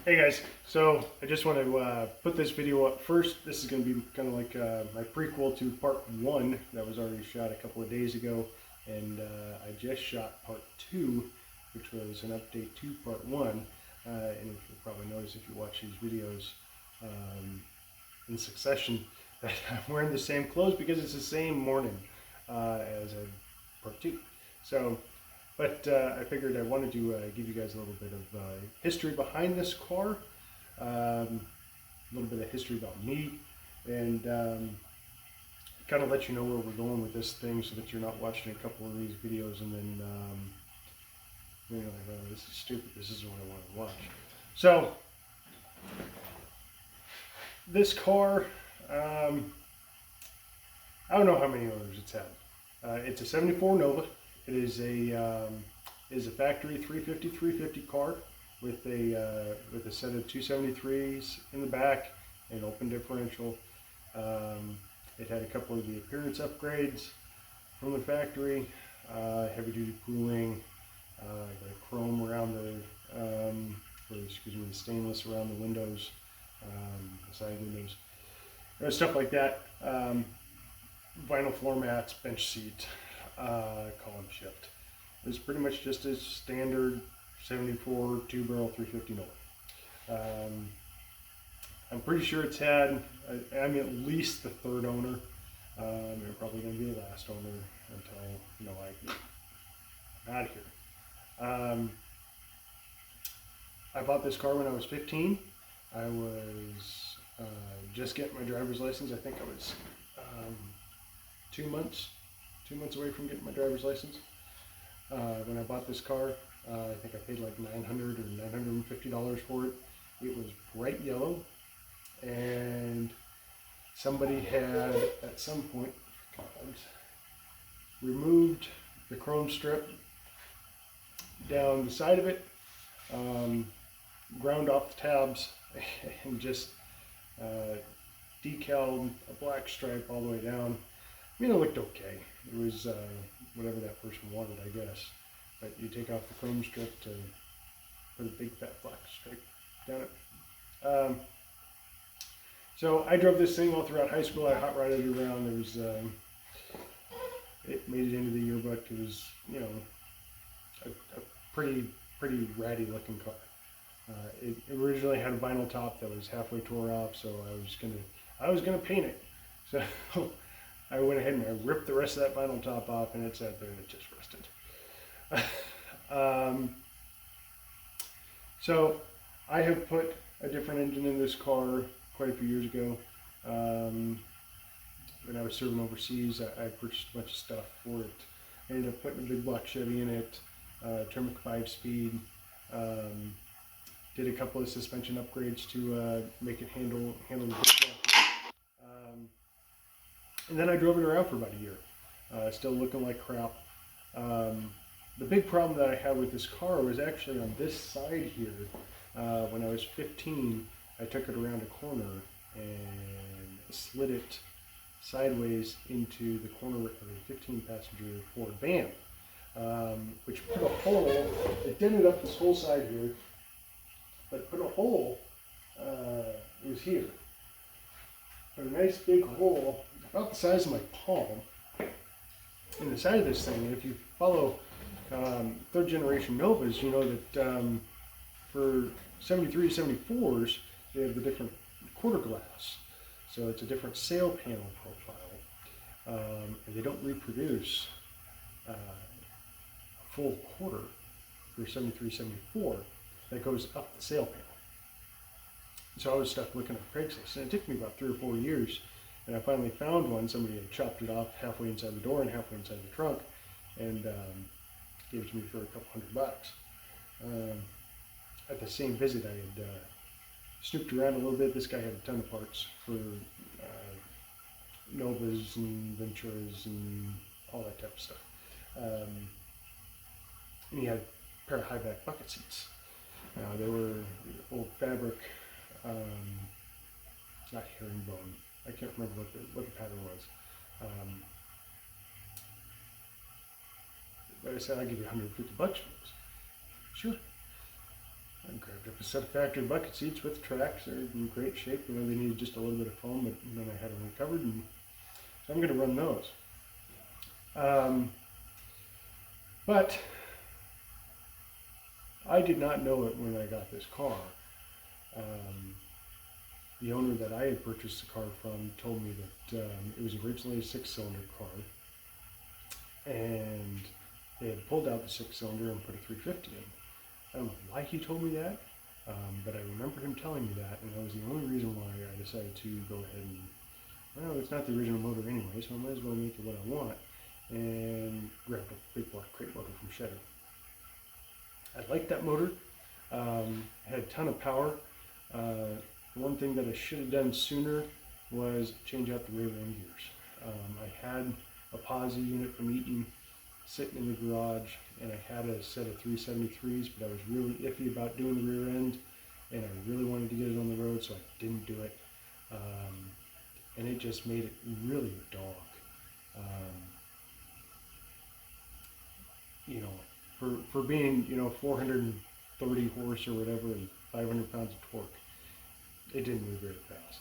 Hey guys, so I just want to put this video up first. This is going to be kind of like my prequel to part 1 that was already shot a couple of days ago, and I just shot part 2, which was an update to part 1. And you'll probably notice if you watch these videos in succession that I'm wearing the same clothes because it's the same morning as part 2. So. But I figured I wanted to give you guys a little bit of history behind this car, a little bit of history about me, and kind of let you know where we're going with this thing so that you're not watching a couple of these videos and then you're like, oh, this is stupid, this isn't what I want to watch. So, this car, I don't know how many owners it's had. It's a 74 Nova. It is a factory 350 car with a set of 273s in the back and open differential. It had a couple of the appearance upgrades from the factory, heavy duty cooling, the chrome around the stainless around the windows, the side windows, stuff like that. Vinyl floor mats, bench seat. Column shift. It was pretty much just a standard 74 2-barrel 350 Nova. I'm pretty sure it's had, at least the third owner. They're probably going to be the last owner until I get out of here. I bought this car when I was 15. I was just getting my driver's license. I think I was 2 months away from getting my driver's license. When I bought this car, I think I paid like $900 or $950 for it. It was bright yellow, and somebody had at some point removed the chrome strip down the side of it, ground off the tabs, and just decaled a black stripe all the way down. I mean, it looked okay. It was whatever that person wanted, I guess. But you take off the chrome strip to put a big fat black stripe down it. So I drove this thing all throughout high school. I hot rodded it around. There was, it made it into the yearbook. It was, a pretty ratty looking car. It originally had a vinyl top that was halfway tore off, so I was gonna paint it. So I went ahead and I ripped the rest of that vinyl top off, and it sat there and it just rusted. So I have put a different engine in this car quite a few years ago. When I was serving overseas, I purchased a bunch of stuff for it. I ended up putting a big block Chevy in it, Tremec 5-speed. Did a couple of suspension upgrades to make it handle the big block. And then I drove it around for about a year, still looking like crap. The big problem that I had with this car was actually on this side here. When I was 15, I took it around a corner and slid it sideways into the corner of a 15-passenger Ford van, which put a hole. It dented up this whole side here, but put a hole. It was here. Put a nice big hole about the size of my palm in the side of this thing. And if you follow third generation Novas, you know that for 73 74s, they have the different quarter glass. So it's a different sail panel profile. And they don't reproduce a full quarter for 73 74 that goes up the sail panel. So I was stuck looking at Craigslist, and it took me about 3 or 4 years, and I finally found one. Somebody had chopped it off halfway inside the door and halfway inside the trunk, and gave it to me for a couple $100. At the same visit, I had snooped around a little bit. This guy had a ton of parts for Novas and Venturas and all that type of stuff. And he had a pair of high back bucket seats. They were old fabric. Not herringbone. I can't remember what the pattern was. But I said, I'll give you $150 for those. Sure. I grabbed up a set of factory bucket seats with tracks. They're in great shape. You know, they needed just a little bit of foam, but then I had them recovered, and so I'm going to run those. But I did not know it when I got this car. The owner that I had purchased the car from told me that it was originally a 6-cylinder car, and they had pulled out the 6-cylinder and put a 350 in. I don't know why he told me that, but I remember him telling me that, and that was the only reason why I decided to go ahead and, well, it's not the original motor anyway, so I might as well make it what I want, and grabbed a big black crate motor from Cheddar. I liked that motor. Had a ton of power. One thing that I should have done sooner was change out the rear end gears. I had a posi unit from Eaton sitting in the garage, and I had a set of 373s, but I was really iffy about doing the rear end, and I really wanted to get it on the road, so I didn't do it. And it just made it really a dog. You know, for being, you know, 430 horse or whatever and 500 pounds of torque, it didn't move very fast.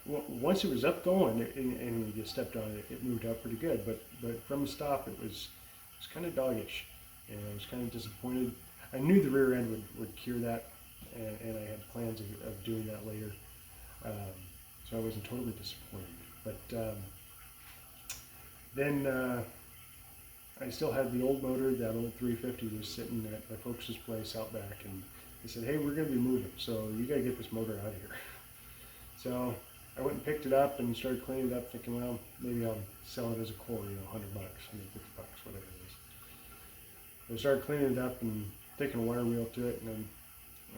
Once it was up going and you stepped on it, it moved up pretty good. But from the stop, it was kind of doggish, and I was kind of disappointed. I knew the rear end would cure that, and I had plans of doing that later. So I wasn't totally disappointed. But then I still had the old motor. That old 350 was sitting at my folks' place out back, and they said, "Hey, we're going to be moving, so you got to get this motor out of here." So I went and picked it up and started cleaning it up, thinking, well, maybe I'll sell it as a core, you know, $100, $150, whatever it is. So I started cleaning it up and taking a wire wheel to it, and then,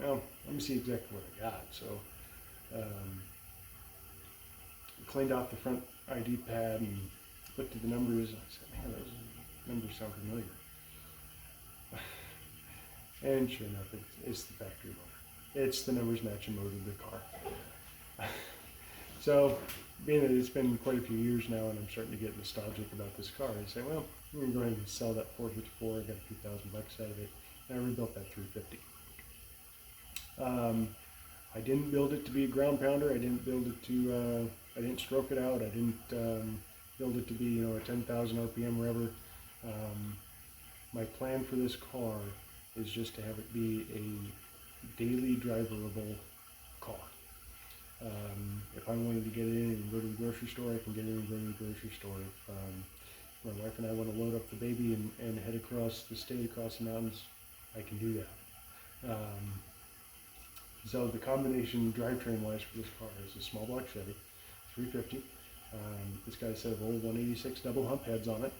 well, let me see exactly what I got. So cleaned off the front ID pad and looked at the numbers, and I said, man, those numbers sound familiar. And sure enough, it's the factory motor. It's the numbers matching motor of the car. So, being that it's been quite a few years now and I'm starting to get nostalgic about this car, I say, well, I'm going to go ahead and sell that 454. I got a few $1,000 out of it, and I rebuilt that 350. I didn't build it to be a ground pounder. I didn't build it to, I didn't stroke it out. I didn't build it to be, you know, a 10,000 RPM revver. My plan for this car is just to have it be a daily driverable car. If I wanted to get in and go to the grocery store, I can get in and go to the grocery store. If my wife and I want to load up the baby and head across the state, across the mountains, I can do that. So the combination drivetrain wise for this car is a small block Chevy, 350. It's got a set of old 186 double hump heads on it,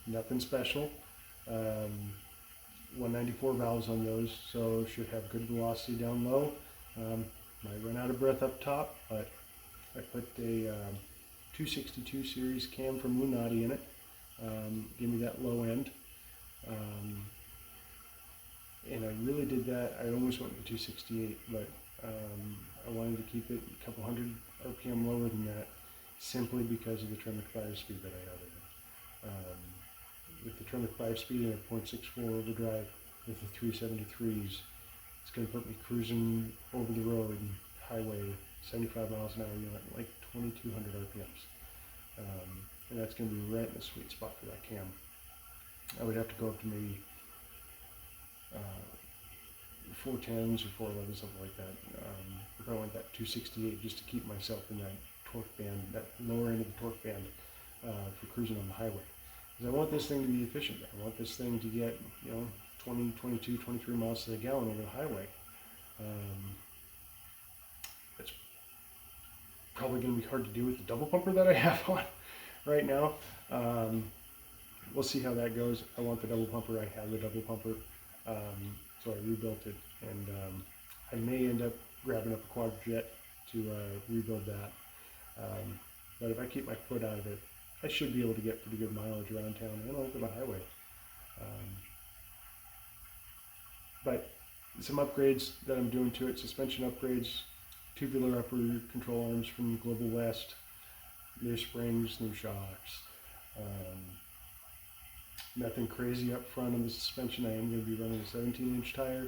nothing special. 194 valves on those, so should have good velocity down low. Might run out of breath up top, but I put a 262 series cam from Lunati in it. Give me that low end. And I really did that. I almost went with 268, but I wanted to keep it a couple hundred RPM lower than that, simply because of the Tremec 5-speed that I have in it. With the Tremec 5-speed and a 0.64 overdrive with the 373s, it's going to put me cruising over the road, highway, 75 miles an hour, you know, at like 2,200 RPMs. And that's going to be right in the sweet spot for that cam. I would have to go up to maybe 410s or 411s, something like that. If I went that 268, just to keep myself in that torque band, that lower end of the torque band for cruising on the highway. Because I want this thing to be efficient. I want this thing to get, you know, 20, 22, 23 miles to the gallon over the highway. It's probably going to be hard to do with the double pumper that I have on right now. We'll see how that goes. I want the double pumper. I have the double pumper, so I rebuilt it, and I may end up grabbing up a quad jet to rebuild that. But if I keep my foot out of it, I should be able to get pretty good mileage around town and over the highway. But some upgrades that I'm doing to it: suspension upgrades, tubular upper control arms from Global West, new springs, new shocks. Nothing crazy up front on the suspension. I am going to be running a 17-inch tire.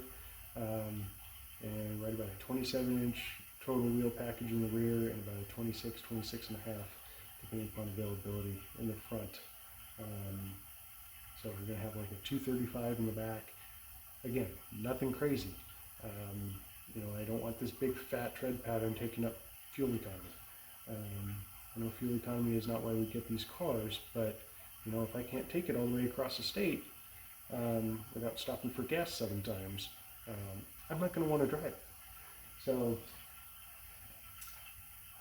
and right about a 27-inch total wheel package in the rear, and about a 26, 26 and a half, depending upon availability, in the front. So we're going to have like a 235 in the back. Again, nothing crazy. You know, I don't want this big fat tread pattern taking up fuel economy. I know fuel economy is not why we get these cars, but you know, if I can't take it all the way across the state without stopping for gas 7 times, I'm not going to want to drive it. So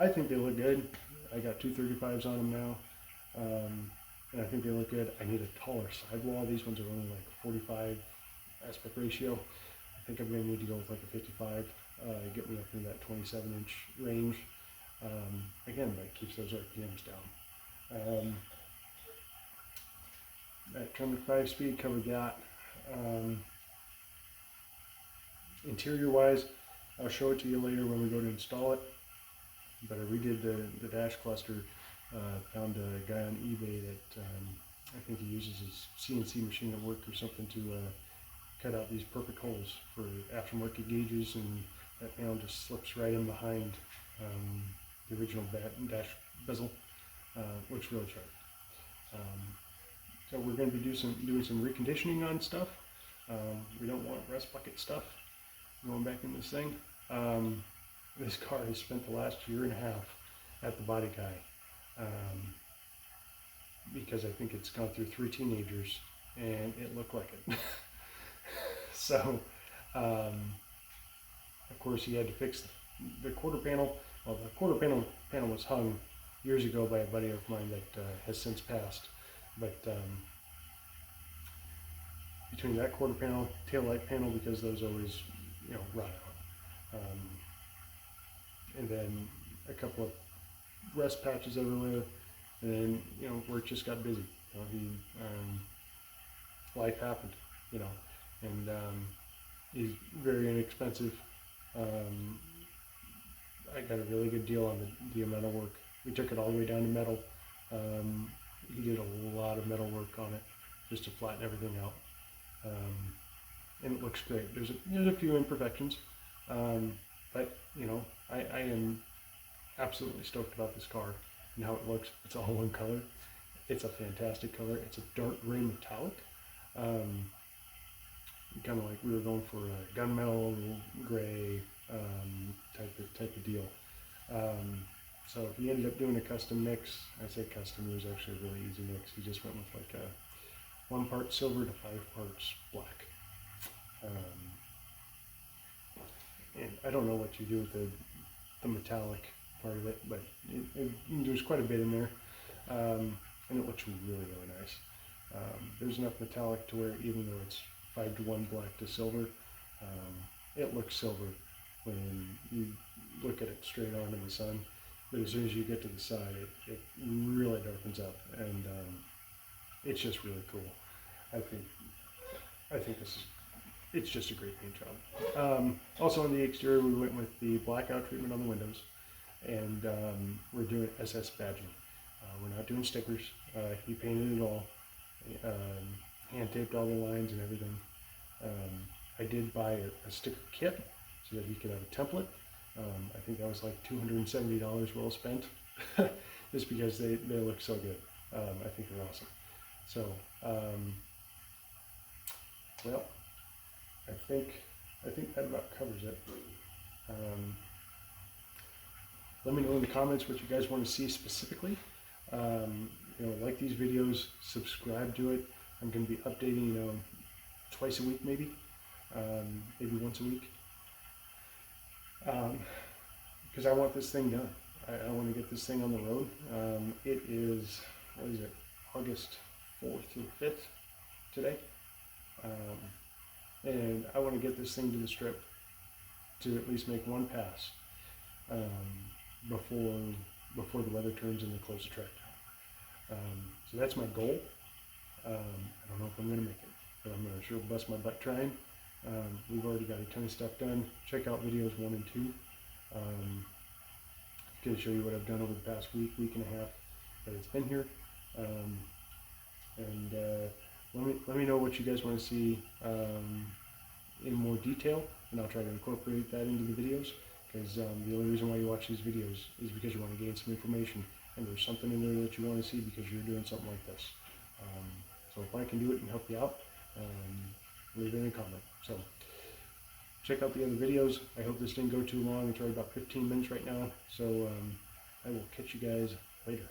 I think they look good. I got 235s on them now, and I think they look good. I need a taller sidewall. These ones are only like a 45 aspect ratio. I think I'm going to need to go with like a 55, get me up in that 27-inch range. Again, that keeps those RPMs down. That Tremor 5-speed, covered that. Interior-wise, I'll show it to you later when we go to install it. But I redid the dash cluster. Found a guy on eBay that I think he uses his CNC machine at work or something to cut out these perfect holes for aftermarket gauges, and that panel just slips right in behind the original dash bezel. Looks really sharp. So we're going to be doing some reconditioning on stuff. We don't want rust bucket stuff going back in this thing. This car has spent the last year and a half at the body guy because I think it's gone through 3 teenagers and it looked like it. So, of course, he had to fix the quarter panel. Well, the quarter panel was hung years ago by a buddy of mine that has since passed. But between that quarter panel, tail light panel, because those always, you know, rot out, and then a couple of rust patches everywhere, and then, you know, work just got busy. You know, life happened, you know, and he's very inexpensive. I got a really good deal on the amount of work. We took it all the way down to metal. He did a lot of metal work on it just to flatten everything out, and it looks great. There's a few imperfections, but you know, I am absolutely stoked about this car and how it looks. It's all one color. It's a fantastic color. It's a dark gray metallic, kind of like we were going for a gunmetal gray type of deal. So he ended up doing a custom mix. I say custom, it was actually a really easy mix. He just went with like a 1 part silver to 5 parts black. And I don't know what you do with the metallic part of it, but there's quite a bit in there. And it looks really, really nice. There's enough metallic to where even though it's 5-to-1 black to silver, it looks silver when you look at it straight on in the sun. But as soon as you get to the side, it really darkens up, and it's just really cool. I think it's just a great paint job. Also on the exterior, we went with the blackout treatment on the windows, and we're doing SS badging. We're not doing stickers. He painted it all, hand taped all the lines and everything. I did buy a sticker kit so that he could have a template. I think that was like $270 well spent, just because they look so good. I think they're awesome. So, well, I think that about covers it. Let me know in the comments what you guys want to see specifically. You know, like these videos, subscribe to it. I'm going to be updating, you know, twice a week maybe once a week. Because I want this thing done. I want to get this thing on the road. It is, what is it, August 4th through 5th today. And I want to get this thing to the strip to at least make one pass before the weather turns and they close the track down. So that's my goal. I don't know if I'm going to make it, but I'm going to sure bust my butt trying. We've already got a ton of stuff done. Check out videos 1 and 2. Going to show you what I've done over the past week and a half that it's been here. And let me know what you guys want to see in more detail, and I'll try to incorporate that into the videos, because the only reason why you watch these videos is because you want to gain some information, and there's something in there that you want to see because you're doing something like this. So if I can do it and help you out, leave it in a comment. So check out the other videos. I hope this didn't go too long. It's already about 15 minutes right now, so I will catch you guys later.